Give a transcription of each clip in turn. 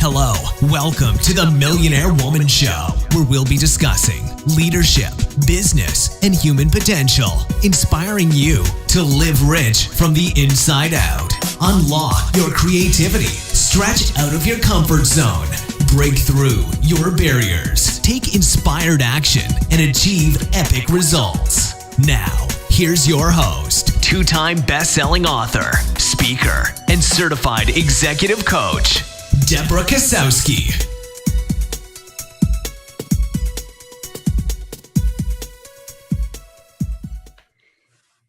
Hello, welcome to the Millionaire Woman Show, where we'll be discussing leadership, business, and human potential, inspiring you to live rich from the inside out. Unlock your creativity, stretch out of your comfort zone, break through your barriers, take inspired action, and achieve epic results. Now, here's your host, two-time best-selling author, speaker, and certified executive coach, Deborah Kasowski.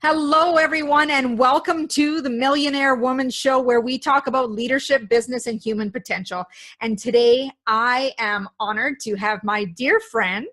Hello, everyone, and welcome to the Millionaire Woman Show, where we talk about leadership, business, and human potential. And today, I am honored to have my dear friend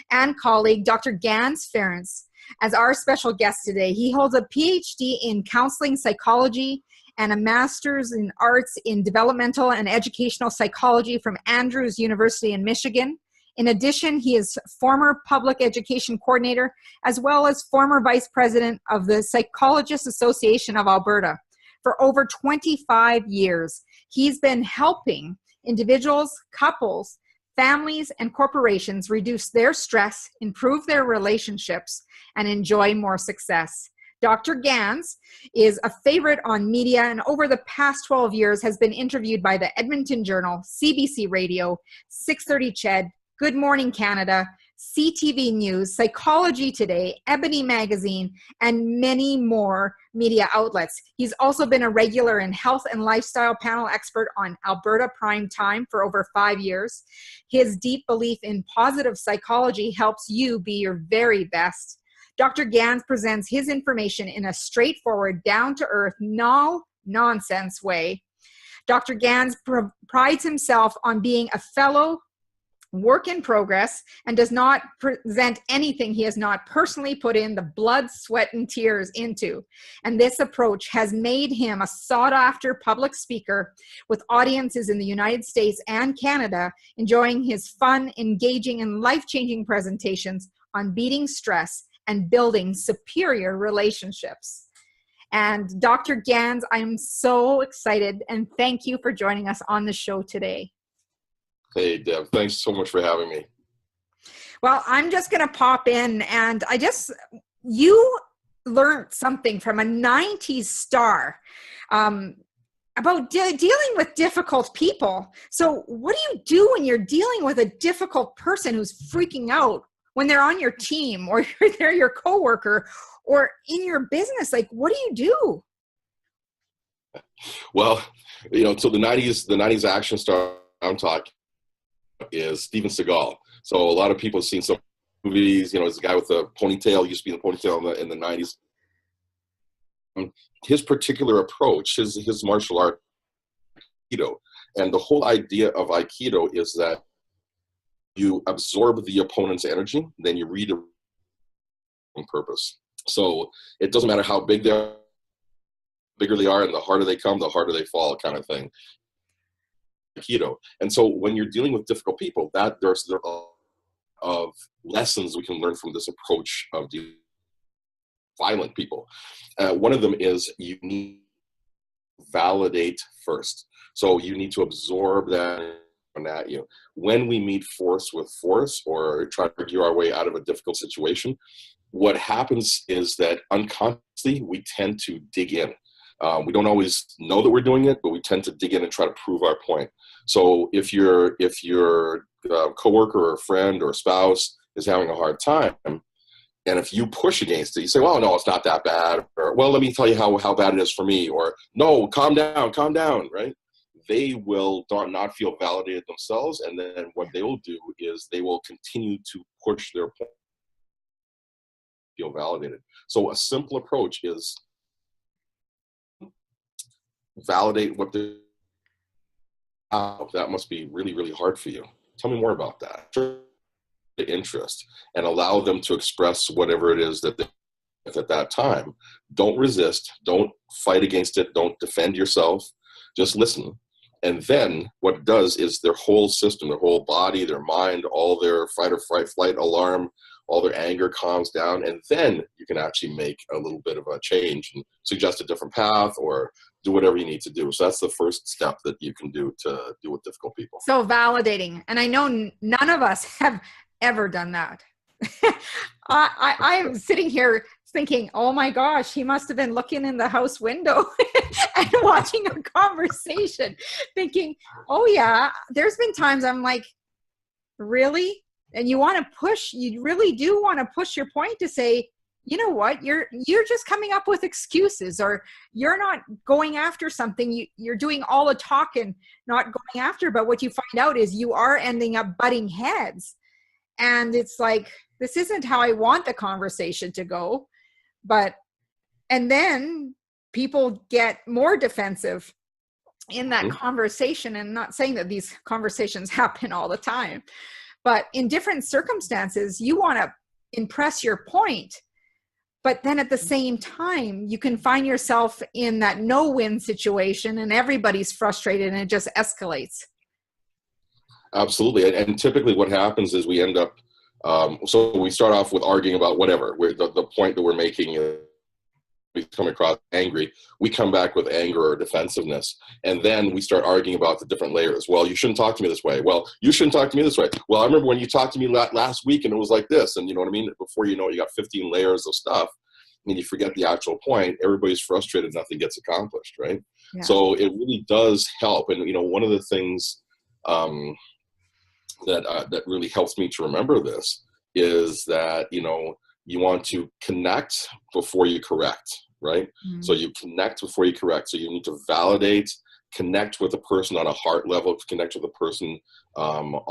and colleague, Dr. Ganz Ferrance, as our special guest today. He holds a PhD in counseling psychology and a master's in arts in developmental and educational psychology from Andrews University in Michigan. In addition, he is former public education coordinator, as well as former vice president of the Psychologists Association of Alberta. For over 25 years, he's been helping individuals, couples, families, and corporations reduce their stress, improve their relationships, and enjoy more success. Dr. Ganz is a favorite on media, and over the past 12 years has been interviewed by the Edmonton Journal, CBC Radio, 630 CHED, Good Morning Canada, CTV News, Psychology Today, Ebony Magazine, and many more media outlets. He's also been a regular and health and lifestyle panel expert on Alberta Prime Time for over 5 years. His deep belief in positive psychology helps you be your very best. Dr. Ganz presents his information in a straightforward, down-to-earth, no-nonsense way. Dr. Ganz prides himself on being a fellow work in progress and does not present anything he has not personally put in the blood, sweat, and tears into. And this approach has made him a sought-after public speaker with audiences in the United States and Canada, enjoying his fun, engaging, and life-changing presentations on beating stress and building superior relationships. And Dr. Ganz, I'm so excited, and thank you for joining us on the show today. Hey, Deb, thanks so much for having me. Well, I'm just going to pop in, and you learned something from a 90s star about dealing with difficult people. So what do you do when you're dealing with a difficult person who's freaking out when they're on your team, or they're your coworker, or in your business? Like, what do you do? Well, so the 90s action star I'm talking is Steven Seagal. So a lot of people have seen some movies, it's a guy with a ponytail, used to be in the ponytail in the 90s. His particular approach, his martial art, Aikido, and the whole idea of Aikido is that you absorb the opponent's energy, then you read it on purpose. So it doesn't matter how big they are, bigger they are, and the harder they come, the harder they fall, kind of thing. Aikido. And so when you're dealing with difficult people, there are of lessons we can learn from this approach of violent people. One of them is you need to validate first. So you need to absorb that. When we meet force with force or try to argue our way out of a difficult situation, what happens is that unconsciously we tend to dig in. We don't always know that we're doing it, but we tend to dig in and try to prove our point. So if your coworker or a friend or a spouse is having a hard time, and if you push against it, you say, well, no, it's not that bad, or, well, let me tell you how bad it is for me, or, no, calm down, right? They will not feel validated themselves, and then what they will do is they will continue to push their point, feel validated. So a simple approach is validate what they. That must be really, really hard for you. Tell me more about that. The interest, and allow them to express whatever it is that they at that time. Don't resist. Don't fight against it. Don't defend yourself. Just listen. And then what it does is their whole system, their whole body, their mind, all their fight or flight alarm, all their anger calms down, and then you can actually make a little bit of a change and suggest a different path or do whatever you need to do. So that's the first step that you can do to deal with difficult people. So validating. And I know none of us have ever done that. I'm sitting here thinking, oh my gosh, he must have been looking in the house window and watching a conversation, thinking, oh yeah, there's been times I'm like, really? And you really do want to push your point to say, you know what, you're just coming up with excuses, or you're not going after something. You're doing all the talk and not going after, but what you find out is you are ending up butting heads. And it's like, this isn't how I want the conversation to go. And then people get more defensive in that conversation. And not saying that these conversations happen all the time, but in different circumstances, you want to impress your point. But then at the same time, you can find yourself in that no-win situation and everybody's frustrated and it just escalates. Absolutely. And typically what happens is we end up, so we start off with arguing about whatever, where the point that we're making is we come across angry, we come back with anger or defensiveness, and then we start arguing about the different layers. Well, you shouldn't talk to me this way. Well, you shouldn't talk to me this way. Well, I remember when you talked to me last week and it was like this, and you know what I mean? Before you know it, you got 15 layers of stuff, and you forget the actual point. Everybody's frustrated, nothing gets accomplished, right? Yeah. So it really does help. And you know, one of the things that really helps me to remember this is that, you know, you want to connect before you correct, right? Mm-hmm. So you connect before you correct. So you need to validate, connect with a person on a heart level, connect with a person on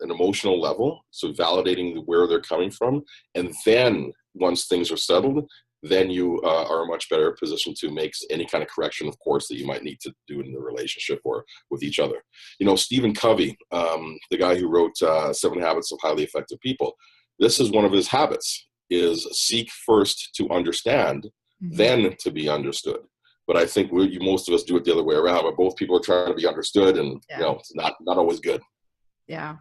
an emotional level. So validating where they're coming from. And then once things are settled, then you are a much better position to make any kind of correction, of course, that you might need to do in the relationship or with each other. You know, Stephen Covey, the guy who wrote 7 Habits of Highly Effective People, this is one of his habits, is seek first to understand, then to be understood. But I think most of us do it the other way around, but both people are trying to be understood, and you know, it's not always good. Yeah.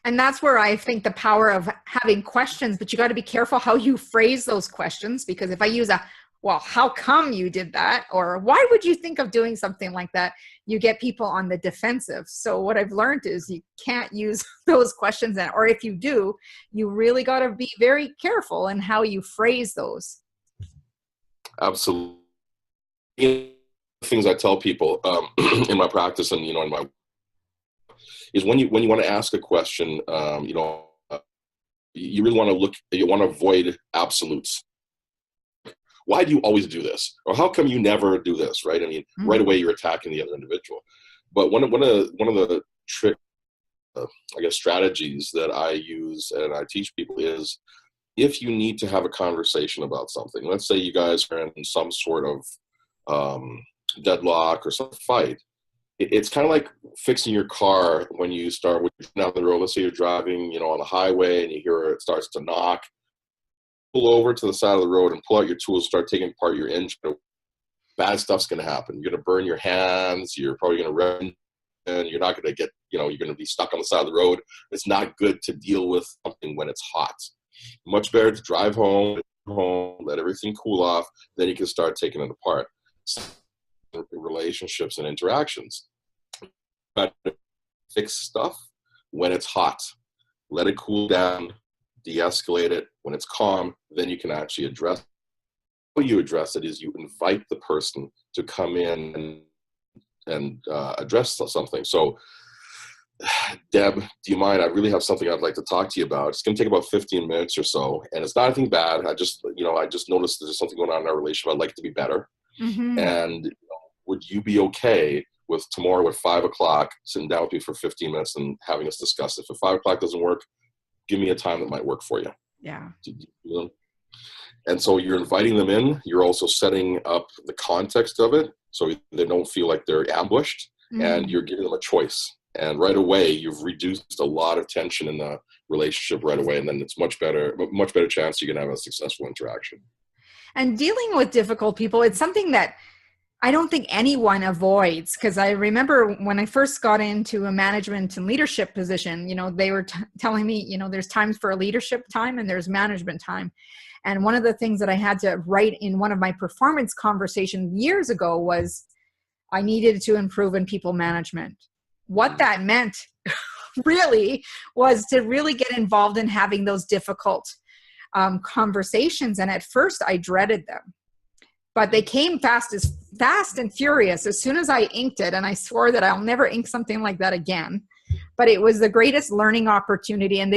And that's where I think the power of having questions, but you got to be careful how you phrase those questions, because if I use well, how come you did that? Or why would you think of doing something like that? You get people on the defensive. So what I've learned is you can't use those questions, or if you do, you really got to be very careful in how you phrase those. Absolutely. Things I tell people in my practice and, you know, in my is when you want to ask a question, you know, you really want to avoid absolutes. Why do you always do this? Or how come you never do this? Right? I mean, right away you're attacking the other individual. But one of the trick, I guess, strategies that I use and I teach people is, if you need to have a conversation about something, let's say you guys are in some sort of deadlock or some fight. It's kind of like fixing your car when you start down the road. Let's say you're driving, you know, on the highway and you hear it starts to knock. Pull over to the side of the road and pull out your tools, start taking apart your engine. Bad stuff's going to happen. You're going to burn your hands. You're probably going to run, and you're not going to get, you know, you're going to be stuck on the side of the road. It's not good to deal with something when it's hot. Much better to drive home, let everything cool off. Then you can start taking it apart. Relationships and interactions. But fix stuff when it's hot. Let it cool down. De-escalate it. When it's calm, then you can actually address it. How you address it is you invite the person to come in and address something. So, Deb, do you mind? I really have something I'd like to talk to you about. It's going to take about 15 minutes or so, and it's not anything bad. I just noticed there's something going on in our relationship. I'd like it to be better. Mm-hmm. And would you be okay with tomorrow at 5 o'clock sitting down with me for 15 minutes and having us discuss it? If 5 o'clock doesn't work, give me a time that might work for you. Yeah. And so you're inviting them in. You're also setting up the context of it so they don't feel like they're ambushed, and you're giving them a choice. And right away, you've reduced a lot of tension in the relationship right away. And then it's much better chance you can have a successful interaction. And dealing with difficult people, it's something that I don't think anyone avoids, because I remember when I first got into a management and leadership position, they were telling me, there's times for a leadership time and there's management time. And one of the things that I had to write in one of my performance conversations years ago was I needed to improve in people management. What that meant really was to really get involved in having those difficult conversations. And at first I dreaded them, but they came fast and furious as soon as I inked it. And I swore that I'll never ink something like that again. But it was the greatest learning opportunity. And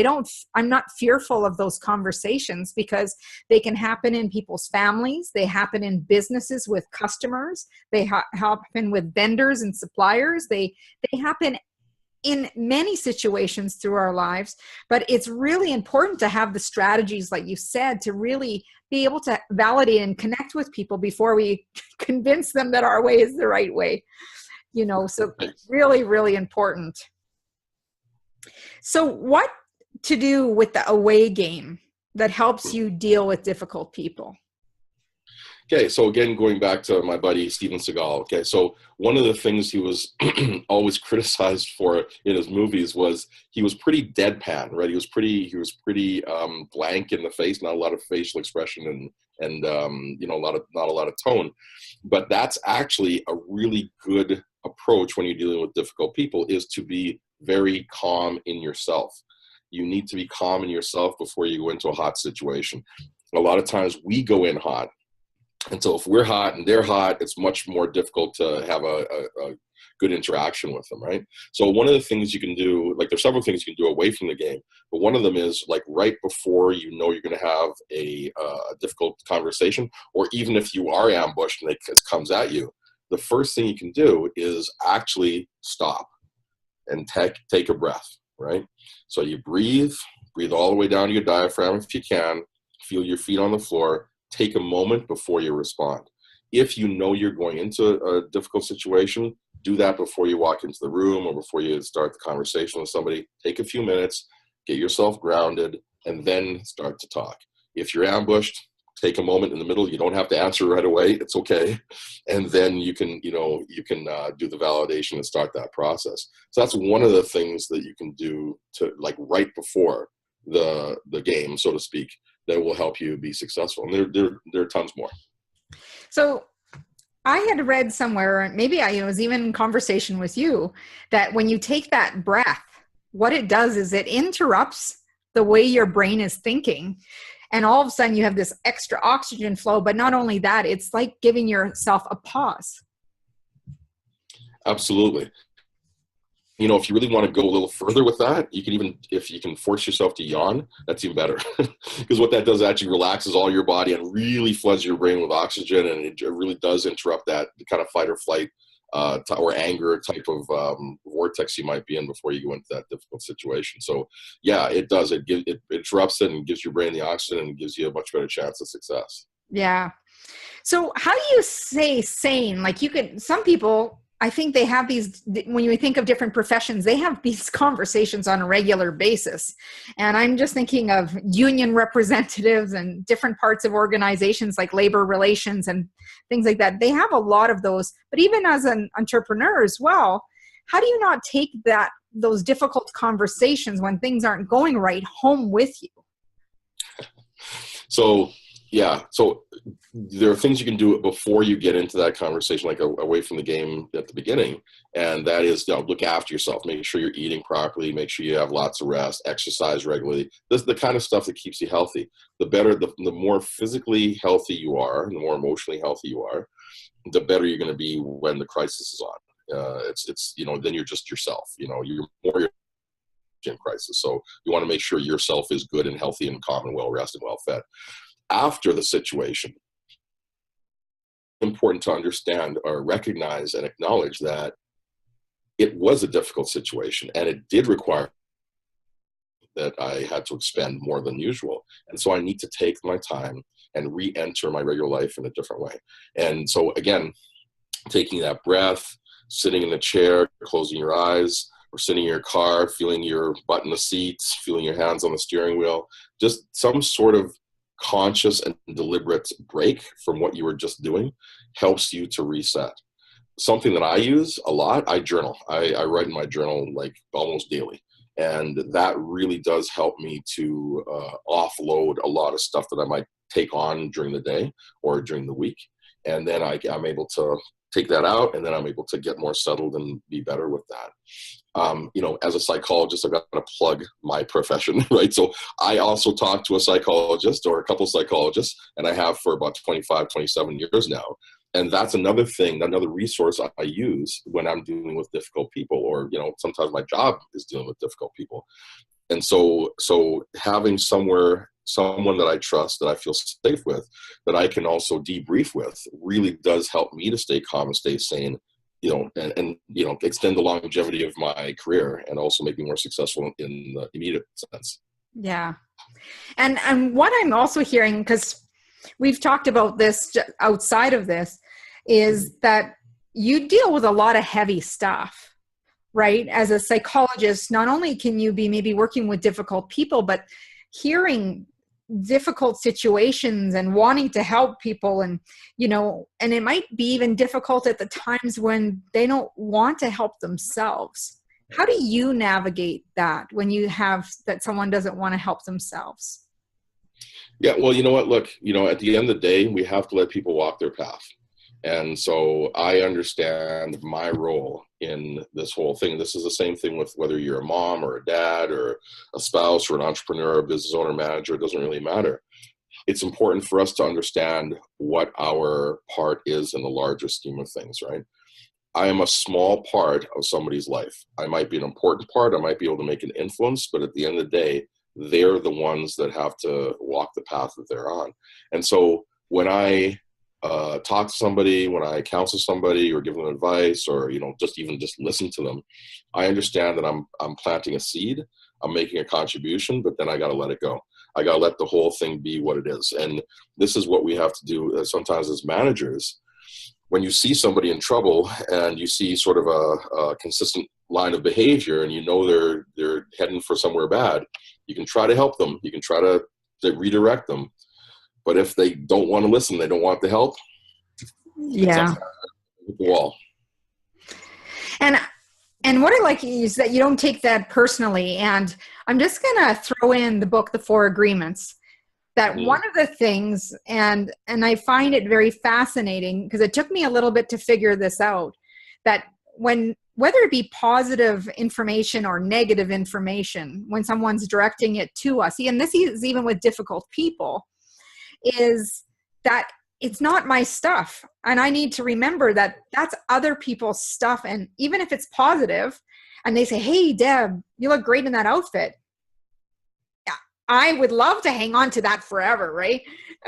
I'm not fearful of those conversations, because they can happen in people's families. They happen in businesses with customers. They happen with vendors and suppliers. They happen in many situations through our lives. But it's really important to have the strategies, like you said, to really be able to validate and connect with people before we convince them that our way is the right way. So really, really important. So what to do with the away game that helps you deal with difficult people? Okay, so again, going back to my buddy Steven Seagal. Okay, so one of the things he was always criticized for in his movies was he was pretty deadpan, right? He was pretty blank in the face, not a lot of facial expression and not a lot of tone. But that's actually a really good approach when you're dealing with difficult people, is to be very calm in yourself. You need to be calm in yourself before you go into a hot situation. A lot of times we go in hot. And so if we're hot and they're hot, it's much more difficult to have a good interaction with them, right? So one of the things you can do, like there's several things you can do away from the game, but one of them is like right before you're going to have a difficult conversation, or even if you are ambushed and it comes at you, the first thing you can do is actually stop and take a breath, right? So you breathe all the way down to your diaphragm if you can, feel your feet on the floor, take a moment before you respond. If you know you're going into a difficult situation, do that before you walk into the room or before you start the conversation with somebody. Take a few minutes, get yourself grounded, and then start to talk. If you're ambushed, take a moment in the middle. You don't have to answer right away. It's okay. And then you can do the validation and start that process. So that's one of the things that you can do to like right before the game, so to speak, that will help you be successful. And there are tons more. So I had read somewhere, maybe I was even in conversation with you, that when you take that breath, what it does is it interrupts the way your brain is thinking. And all of a sudden you have this extra oxygen flow. But not only that, it's like giving yourself a pause. Absolutely. If you really want to go a little further with that, you can even, if you can force yourself to yawn, that's even better. Because what that does actually relaxes all your body and really floods your brain with oxygen. And it really does interrupt that kind of fight or flight or anger type of vortex you might be in before you go into that difficult situation. So yeah, it does. It interrupts it and gives your brain the oxygen and gives you a much better chance of success. Yeah. So how do you say sane? Like some people, I think they have these, when you think of different professions, they have these conversations on a regular basis. And I'm just thinking of union representatives and different parts of organizations like labor relations and things like that. They have a lot of those. But even as an entrepreneur as well, how do you not take those difficult conversations when things aren't going right home with you? So there are things you can do before you get into that conversation, like away from the game at the beginning. And that is, look after yourself, make sure you're eating properly, make sure you have lots of rest, exercise regularly. This is the kind of stuff that keeps you healthy. The better, the more physically healthy you are, and the more emotionally healthy you are, the better you're going to be when the crisis is on. Then you're just yourself, you're more in crisis. So you want to make sure yourself is good and healthy and calm and well rested and well fed. After the situation, important to understand or recognize and acknowledge that it was a difficult situation and it did require that I had to expend more than usual. And so I need to take my time and re-enter my regular life in a different way. And so again, taking that breath, sitting in the chair, closing your eyes, or sitting in your car, feeling your butt in the seats, feeling your hands on the steering wheel, just some sort of conscious and deliberate break from what you were just doing helps you to reset. Something that I use a lot, I journal. I write in my journal like almost daily. And that really does help me to offload a lot of stuff that I might take on during the day or during the week. And then I'm able to take that out, and then I'm able to get more settled and be better with that. As a psychologist, I've got to plug my profession, right? So I also talk to a psychologist or a couple of psychologists, and I have for about 25, 27 years now. And that's another thing, another resource I use when I'm dealing with difficult people, or, sometimes my job is dealing with difficult people. And so having someone that I trust, that I feel safe with, that I can also debrief with, really does help me to stay calm and stay sane, and extend the longevity of my career, and also make me more successful in the immediate sense. Yeah. And what I'm also hearing, because we've talked about this outside of this, is that you deal with a lot of heavy stuff, right? As a psychologist, not only can you be maybe working with difficult people, but hearing difficult situations and wanting to help people, and and it might be even difficult at the times when they don't want to help themselves. How do you navigate that when you have that someone doesn't want to help themselves? Yeah, well, you know what? Look, at the end of the day, we have to let people walk their path. And so I understand my role in this whole thing. This is the same thing with whether you're a mom or a dad or a spouse or an entrepreneur, or business owner, manager. It doesn't really matter. It's important for us to understand what our part is in the larger scheme of things, right? I am a small part of somebody's life. I might be an important part. I might be able to make an influence, but at the end of the day, they're the ones that have to walk the path that they're on. And so when I talk to somebody, when I counsel somebody or give them advice, or just listen to them, I understand that I'm planting a seed, I'm making a contribution, but then I got to let it go. I got to let the whole thing be what it is. And this is what we have to do sometimes as managers. When you see somebody in trouble and you see sort of a consistent line of behavior, and they're heading for somewhere bad, you can try to help them. You can try to redirect them. But if they don't want to listen, they don't want the help. Yeah. It's the wall. And what I like is that you don't take that personally. And I'm just going to throw in the book, The 4 Agreements, that one of the things, and I find it very fascinating because it took me a little bit to figure this out, that whether it be positive information or negative information, when someone's directing it to us, and this is even with difficult people, is that it's not my stuff. And I need to remember that that's other people's stuff. And even if it's positive and they say, "Hey, Deb, you look great in that outfit," I would love to hang on to that forever, right?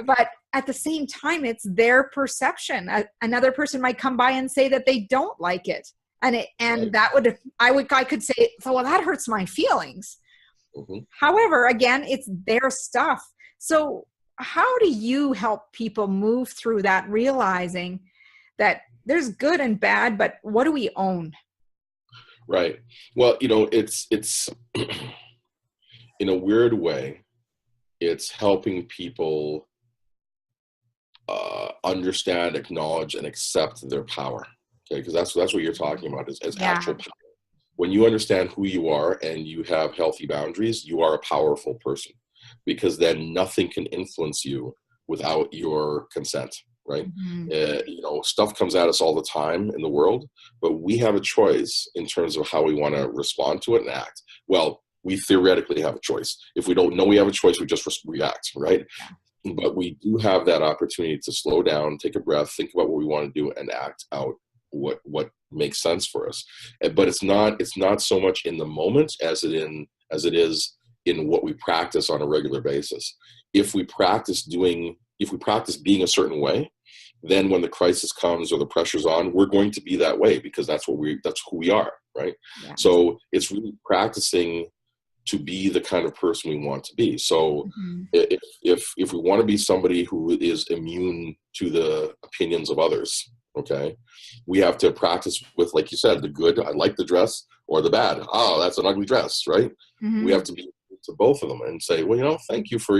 But at the same time, it's their perception. Another person might come by and say that they don't like it. And that I could say, "So, well, that hurts my feelings." Mm-hmm. However, again, it's their stuff. So how do you help people move through that, realizing that there's good and bad, but what do we own? Right. Well, it's in a weird way, it's helping people understand, acknowledge, and accept their power. Okay, because that's what you're talking about is actual power. When you understand who you are and you have healthy boundaries, you are a powerful person, because then nothing can influence you without your consent, right? Mm-hmm. Stuff comes at us all the time in the world, but we have a choice in terms of how we want to respond to it and act. Well, we theoretically have a choice. If we don't know we have a choice, we just react, right? But we do have that opportunity to slow down, take a breath, think about what we want to do, and act out what makes sense for us. But it's not so much in the moment as it is in what we practice on a regular basis. If we practice being a certain way, then when the crisis comes or the pressure's on, we're going to be that way, because that's who we are, right? Yeah. So it's really practicing to be the kind of person we want to be. So if we want to be somebody who is immune to the opinions of others, okay, we have to practice with, like you said, the good, I like the dress, or the bad, oh, that's an ugly dress, right? Mm-hmm. We have to be able to both of them and say, well, thank you for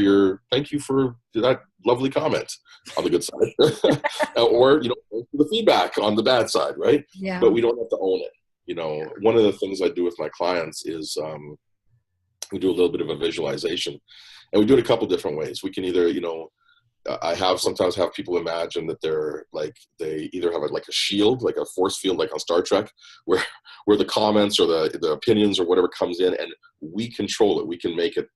that lovely comment on the good side, or, thank you for the feedback on the bad side, right? Yeah. But we don't have to own it. One of the things I do with my clients is we do a little bit of a visualization, and we do it a couple different ways. We can either, sometimes have people imagine that they either have a shield, like a force field, like on Star Trek, where the comments or the opinions or whatever comes in, and we control it. We can make it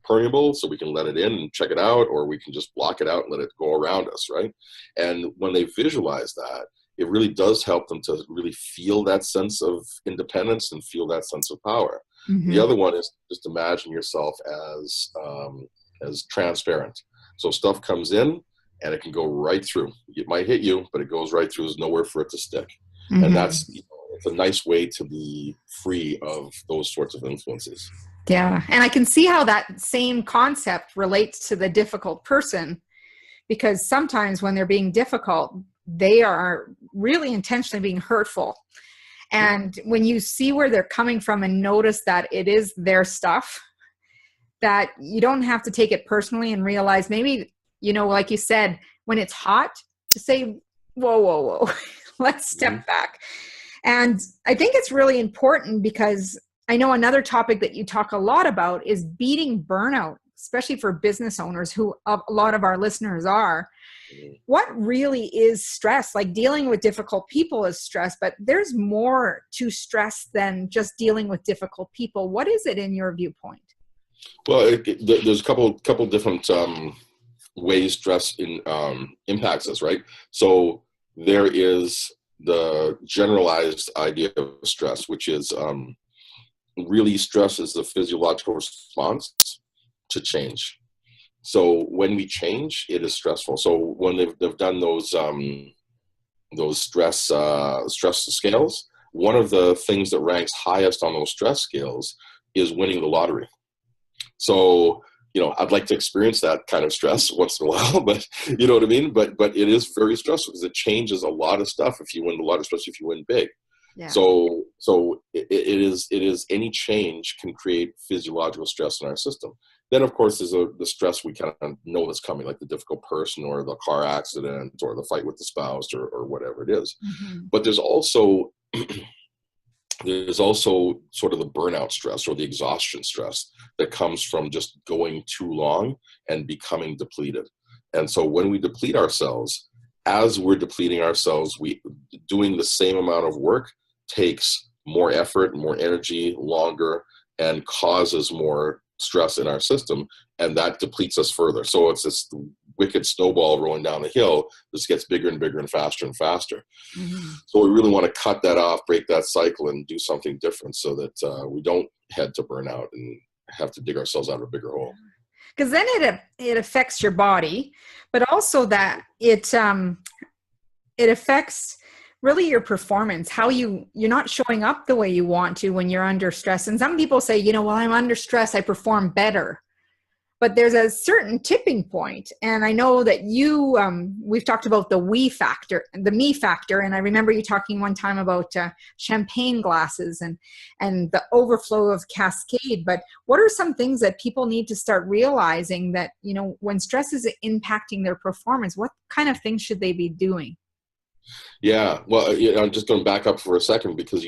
permeable, so we can let it in and check it out, or we can just block it out and let it go around us, right? And when they visualize that, it really does help them to really feel that sense of independence and feel that sense of power. Mm-hmm. The other one is just imagine yourself as transparent. So stuff comes in and it can go right through. It might hit you, but it goes right through. There's nowhere for it to stick. Mm-hmm. And that's, it's a nice way to be free of those sorts of influences. Yeah. And I can see how that same concept relates to the difficult person, because sometimes when they're being difficult, they are really intentionally being hurtful. And when you see where they're coming from and notice that it is their stuff, that you don't have to take it personally and realize maybe, like you said, when it's hot, to say, whoa, let's step back. And I think it's really important, because I know another topic that you talk a lot about is beating burnout, especially for business owners, who a lot of our listeners are. What really is stress? Like, dealing with difficult people is stress, but there's more to stress than just dealing with difficult people. What is it in your viewpoint? Well, there's a couple different ways stress impacts us, right? So there is the generalized idea of stress, which is really stress is the physiological response to change. So when we change, it is stressful. So when they've done those stress scales, one of the things that ranks highest on those stress scales is winning the lottery. So, I'd like to experience that kind of stress once in a while, but you know what I mean? But it is very stressful, because it changes a lot of stuff if you win the lottery, especially if you win big. Yeah. So it is any change can create physiological stress in our system. Then, of course, there's the stress we kind of know that's coming, like the difficult person or the car accident or the fight with the spouse or whatever it is. Mm-hmm. But there's also sort of the burnout stress or the exhaustion stress that comes from just going too long and becoming depleted. And so when we deplete ourselves, as we're depleting ourselves, doing the same amount of work takes more effort, more energy, longer, and causes more stress in our system, and that depletes us further. So it's this wicked snowball rolling down the hill. This gets bigger and bigger and faster and faster. Mm-hmm. So we really want to cut that off, break that cycle, and do something different so that we don't head to burnout and have to dig ourselves out of a bigger hole. Because then it affects your body, but also that it affects really your performance, how you're not showing up the way you want to when you're under stress. And some people say, well, I'm under stress, I perform better. But there's a certain tipping point. And I know that we've talked about the me factor. And I remember you talking one time about champagne glasses and the overflow of cascade. But what are some things that people need to start realizing that, when stress is impacting their performance, what kind of things should they be doing? Yeah, well, I'm just going to back up for a second, because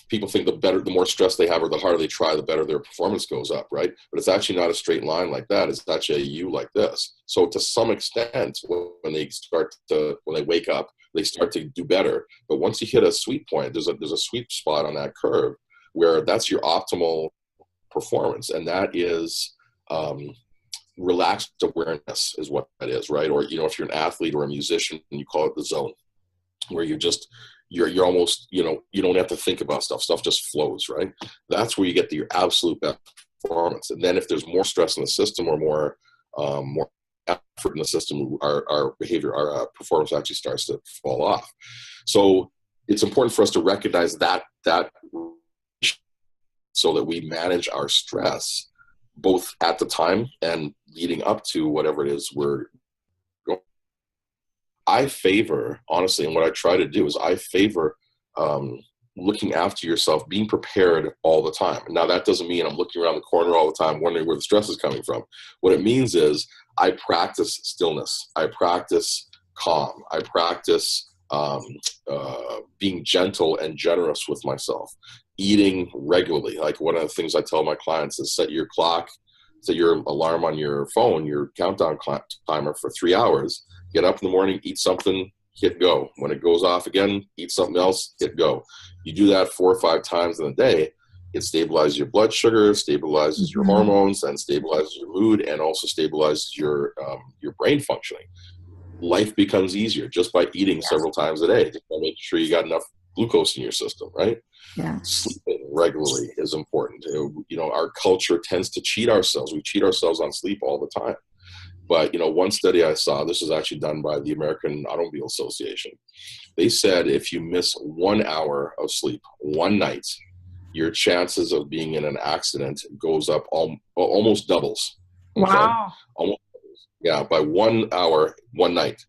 people think the more stress they have or the harder they try, the better their performance goes up, right? But it's actually not a straight line like that. It's actually a U like this. So to some extent, when they wake up, they start to do better. But once you hit a sweet point, there's a sweet spot on that curve where that's your optimal performance, and that is relaxed awareness is what that is, right? Or if you're an athlete or a musician, you call it the zone, where you're almost, you don't have to think about stuff just flows, right? That's where you get your absolute best performance. And then if there's more stress in the system or more effort in the system, our behavior, our performance actually starts to fall off. So it's important for us to recognize that so that we manage our stress both at the time and leading up to whatever it is we're going. I favor, honestly, and what I try to do is I favor looking after yourself, being prepared all the time. Now, that doesn't mean I'm looking around the corner all the time, wondering where the stress is coming from. What it means is I practice stillness. I practice calm. I practice being gentle and generous with myself, eating regularly. Like, one of the things I tell my clients is set your alarm on your phone, your countdown timer for 3 hours. Get up in the morning, eat something, hit go. When it goes off again, eat something else, hit go. You do that 4 or 5 times in a day, it stabilizes your blood sugar, stabilizes your hormones, and stabilizes your mood, and also stabilizes your brain functioning. Life becomes easier just by eating several times a day, just by making sure you got enough glucose in your system, right? Yeah. Sleeping regularly is important. Our culture tends to cheat ourselves. We cheat ourselves on sleep all the time. But, one study I saw, this was actually done by the American Automobile Association. They said if you miss 1 hour of sleep one night, your chances of being in an accident goes up almost doubles. Okay? Wow. Almost doubles. Yeah, by 1 hour, one night.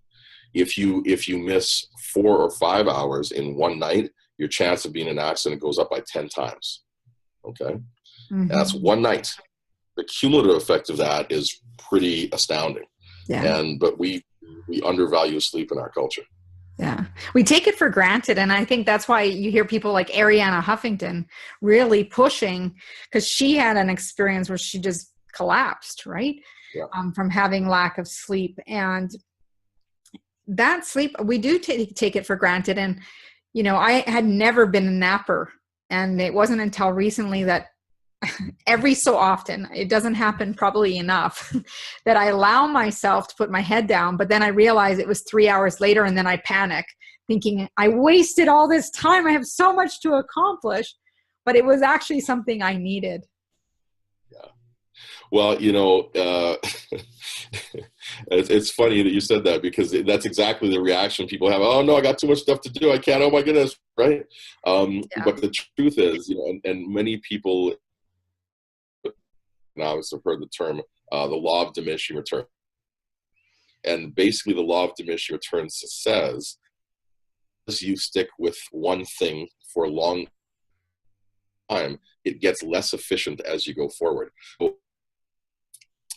If you miss 4 or 5 hours in one night, your chance of being in an accident goes up by 10 times. Okay? Mm-hmm. That's one night. The cumulative effect of that is pretty astounding. Yeah. But we undervalue sleep in our culture. Yeah. We take it for granted. And I think that's why you hear people like Arianna Huffington really pushing, because she had an experience where she just collapsed, right? Yeah. From having lack of sleep. And that sleep, we do take it for granted. And, I had never been a napper. And it wasn't until recently that every so often, it doesn't happen probably enough, that I allow myself to put my head down, but then I realize it was 3 hours later, and then I panic thinking I wasted all this time. I have so much to accomplish, but it was actually something I needed. Yeah. Well, it's funny that you said that, because that's exactly the reaction people have. Oh no, I got too much stuff to do. I can't, oh my goodness. Right. But the truth is, and many people, now I've heard the term, the law of diminishing return. And basically the law of diminishing returns says, as you stick with one thing for a long time, it gets less efficient as you go forward. But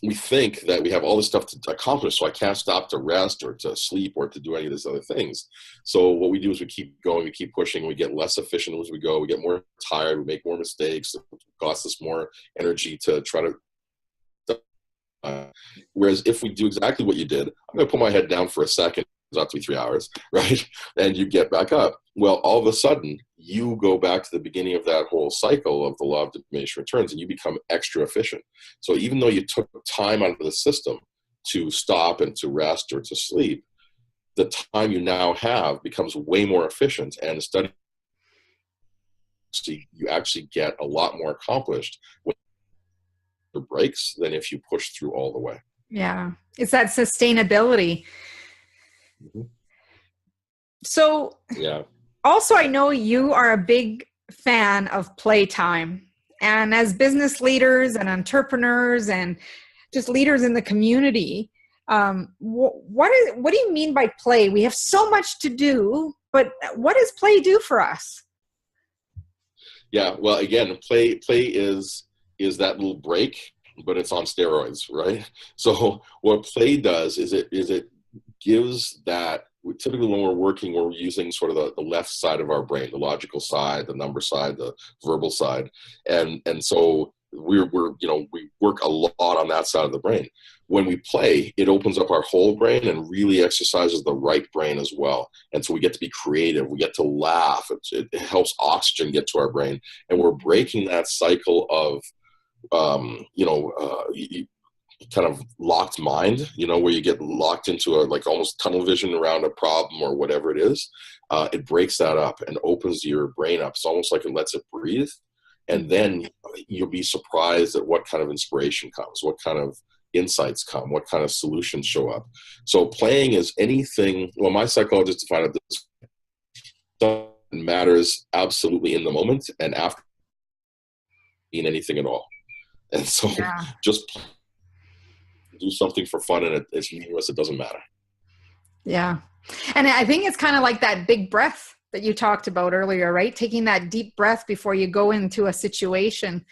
we think that we have all this stuff to accomplish, so I can't stop to rest or to sleep or to do any of these other things. So what we do is we keep going, we keep pushing, we get less efficient as we go, we get more tired, we make more mistakes, it costs us more energy to try to whereas if we do exactly what you did, I'm going to put my head down for a second, it's not to be 3 hours, right? And you get back up. Well, all of a sudden, you go back to the beginning of that whole cycle of the law of diminishing returns, and you become extra efficient. So even though you took time out of the system to stop and to rest or to sleep, the time you now have becomes way more efficient. And study, you actually get a lot more accomplished when breaks than if you push through all the way. Yeah. It's that sustainability. Mm-hmm. So yeah. Also, I know you are a big fan of playtime, and as business leaders and entrepreneurs and just leaders in the community, what do you mean by play? We have so much to do, but what does play do for us? Yeah. Well, again, play is that little break, but it's on steroids, right? So what play does is it gives that, typically when we're working, we're using sort of the left side of our brain, the logical side, the number side, the verbal side. And so we work a lot on that side of the brain. When we play, it opens up our whole brain and really exercises the right brain as well. And so we get to be creative. We get to laugh. It helps oxygen get to our brain. And we're breaking that cycle of, kind of locked mind, where you get locked into like almost tunnel vision around a problem or whatever it is. It breaks that up and opens your brain up. It's almost like it lets it breathe. And then you'll be surprised at what kind of inspiration comes, what kind of insights come, what kind of solutions show up. So playing is anything, well, my psychologist defined it this matters absolutely in the moment and after mean anything at all. And so just do something for fun and it's meaningless. It doesn't matter. Yeah. And I think it's kind of like that big breath that you talked about earlier, right? Taking that deep breath before you go into a situation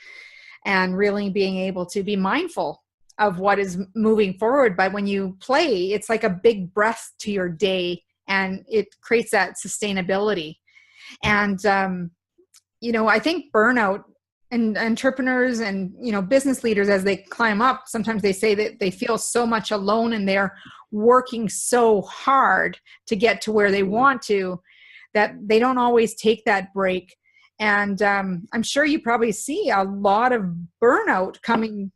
and really being able to be mindful of what is moving forward. But when you play, it's like a big breath to your day, and it creates that sustainability. And, I think burnout and entrepreneurs and, business leaders, as they climb up, sometimes they say that they feel so much alone and they're working so hard to get to where they want to, that they don't always take that break. And I'm sure you probably see a lot of burnout coming,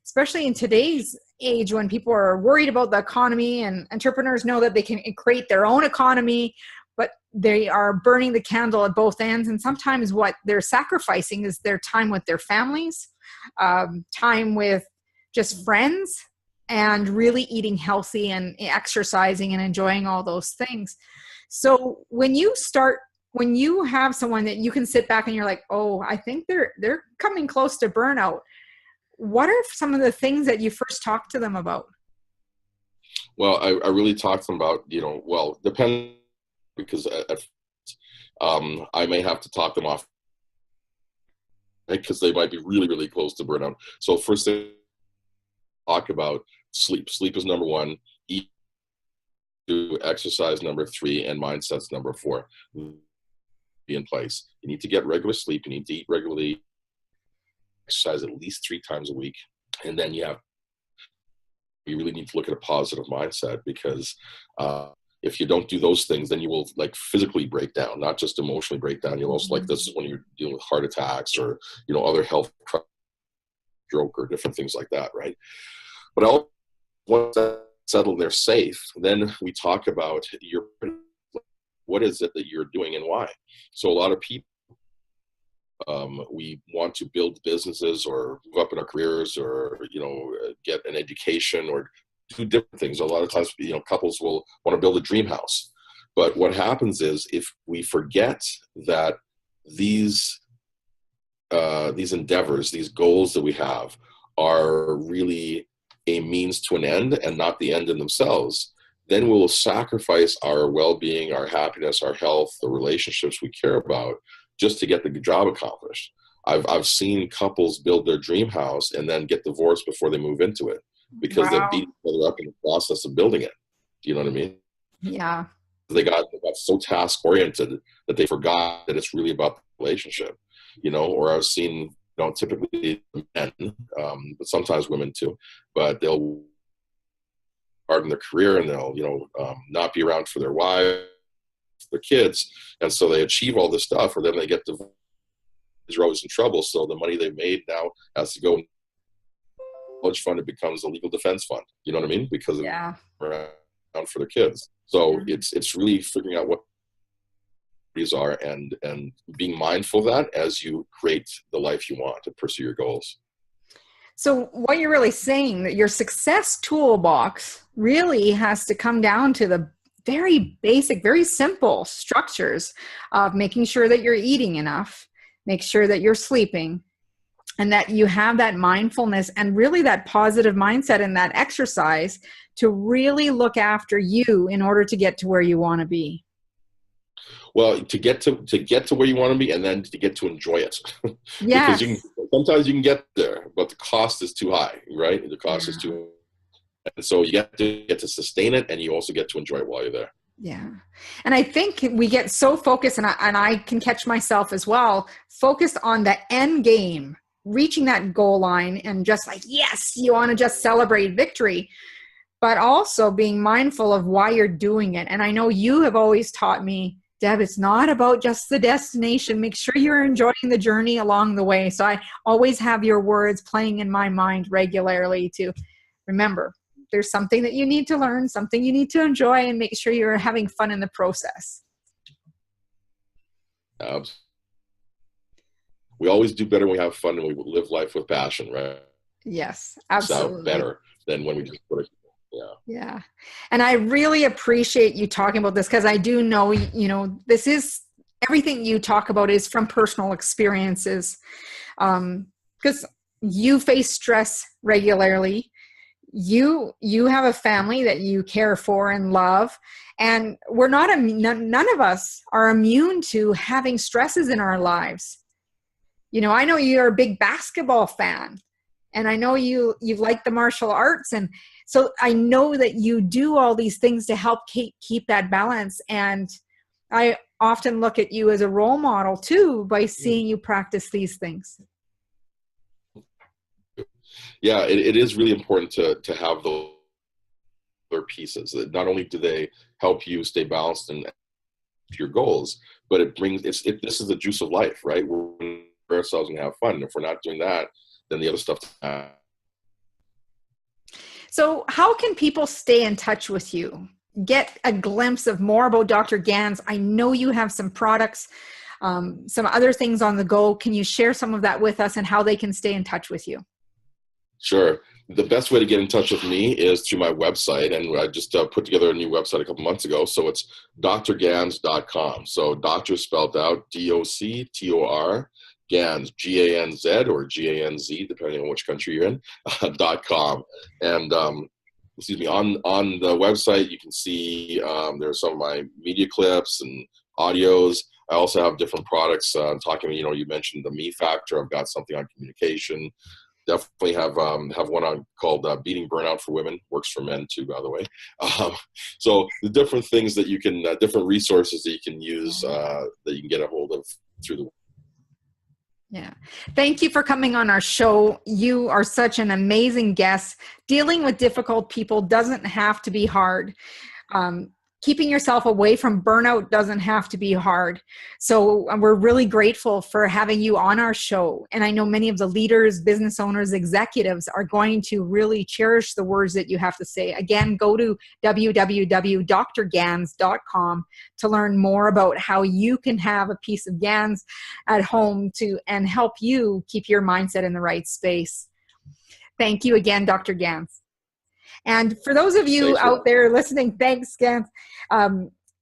especially in today's age when people are worried about the economy, and entrepreneurs know that they can create their own economy, but they are burning the candle at both ends. And sometimes what they're sacrificing is their time with their families, time with just friends, and really eating healthy and exercising and enjoying all those things. So when you have someone that you can sit back and you're like, oh, I think they're coming close to burnout, what are some of the things that you first talk to them about? Well, I really talk to them about, depending, because I may have to talk them off, because they might be really, really close to burnout. So first thing, talk about sleep. Sleep is number one. Eat, do exercise number 3, and mindset's number 4. Be in place. You need to get regular sleep. You need to eat regularly. Exercise at least 3 times a week, and then you really need to look at a positive mindset, because if you don't do those things, then you will physically break down, not just emotionally break down. You'll also, this is when you're dealing with heart attacks or other health, stroke, or different things like that, right? But once that's settled, they're safe. Then we talk about what is it that you're doing and why. So a lot of people, we want to build businesses or move up in our careers, or get an education or do different things. A lot of times, couples will want to build a dream house. But what happens is, if we forget that these endeavors, these goals that we have, are really a means to an end and not the end in themselves, then we'll sacrifice our well-being, our happiness, our health, the relationships we care about, just to get the job accomplished. I've seen couples build their dream house and then get divorced before they move into it, because Wow. they beat each other up in the process of building it. Do you know what I mean? Yeah. They got so task oriented that they forgot that it's really about the relationship. Or I've seen, typically men, but sometimes women too, but they'll hard in their career, and they'll not be around for their wives, their kids, and so they achieve all this stuff, or then they get divorced. They're always in trouble, so the money they made now has to go in college fund. It becomes a legal defense fund. You know what I mean? Because Yeah. around for their kids. So it's really figuring out what these are, and being mindful of that as you create the life you want to pursue your goals. So what you're really saying, that your success toolbox really has to come down to the very basic, very simple structures of making sure that you're eating enough, make sure that you're sleeping, and that you have that mindfulness and really that positive mindset and that exercise to really look after you in order to get to where you want to be. Well, to get to where you want to be, and then to get to enjoy it. Yes. Because sometimes you can get there, but the cost is too high, right? The cost is too, and so you get to sustain it, and you also get to enjoy it while you're there. Yeah. And I think we get so focused, and I can catch myself as well, focused on the end game, reaching that goal line, and just yes, you want to just celebrate victory, but also being mindful of why you're doing it. And I know you have always taught me, Deb, it's not about just the destination. Make sure you're enjoying the journey along the way. So I always have your words playing in my mind regularly to remember, there's something that you need to learn, something you need to enjoy, and make sure you're having fun in the process. We always do better when we have fun and we live life with passion, right? Yes, absolutely. Sound better than when we just put it. Yeah. And I really appreciate you talking about this, because I do know, this is everything you talk about is from personal experiences. Because you face stress regularly. you have a family that you care for and love, and we're not none of us are immune to having stresses in our lives. You know, I know you're a big basketball fan, and I know you like the martial arts, and so I know that you do all these things to help keep that balance. And I often look at you as a role model too by seeing you practice these things. Yeah, it is really important to have those other pieces. That not only do they help you stay balanced and your goals, but this is the juice of life, right? We're ourselves and have fun. If we're not doing that, then the other stuff. So how can people stay in touch with you? Get a glimpse of more about Dr. Ganz. I know you have some products, some other things on the go. Can you share some of that with us and how they can stay in touch with you? Sure. The best way to get in touch with me is through my website, and I just put together a new website a couple months ago. So it's drgans.com. So doctor spelled out DOCTOR, Ganz, GANZ or GANZ, depending on which country you're in, .com. And excuse me, on the website, you can see there's some of my media clips and audios. I also have different products talking, you know, you mentioned the me factor. I've got something on communication. Definitely have one on called Beating Burnout for Women. Works for men too, by the way. So the different things that you can, different resources that you can use, that you can get a hold of through the. Yeah. Thank you for coming on our show. You are such an amazing guest. Dealing with difficult people doesn't have to be hard. Keeping yourself away from burnout doesn't have to be hard. So we're really grateful for having you on our show. And I know many of the leaders, business owners, executives are going to really cherish the words that you have to say. Again, go to www.drgans.com to learn more about how you can have a piece of Ganz at home and help you keep your mindset in the right space. Thank you again, Dr. Ganz. And for those of you out there listening, thanks, Ganz.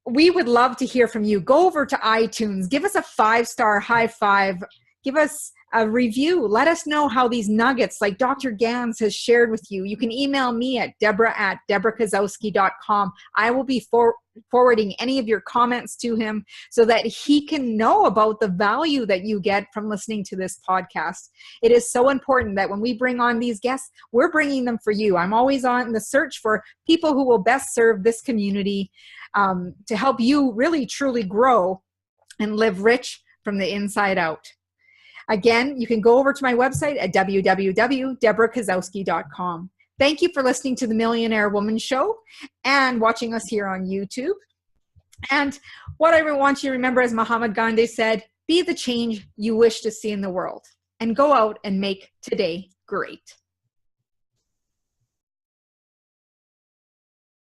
We would love to hear from you. Go over to iTunes, give us a 5-star high five, give us a review. Let us know how these nuggets like Dr. Ganz has shared with you. You can email me at Deborah@DeborahKazowski.com. I will be forwarding any of your comments to him so that he can know about the value that you get from listening to this podcast. It is so important that when we bring on these guests, we're bringing them for you. I'm always on the search for people who will best serve this community, to help you really truly grow and live rich from the inside out. Again, you can go over to my website at www.DeborahKazowski.com. Thank you for listening to the Millionaire Woman Show and watching us here on YouTube. And what I want you to remember, as Mahatma Gandhi said, be the change you wish to see in the world, and go out and make today great.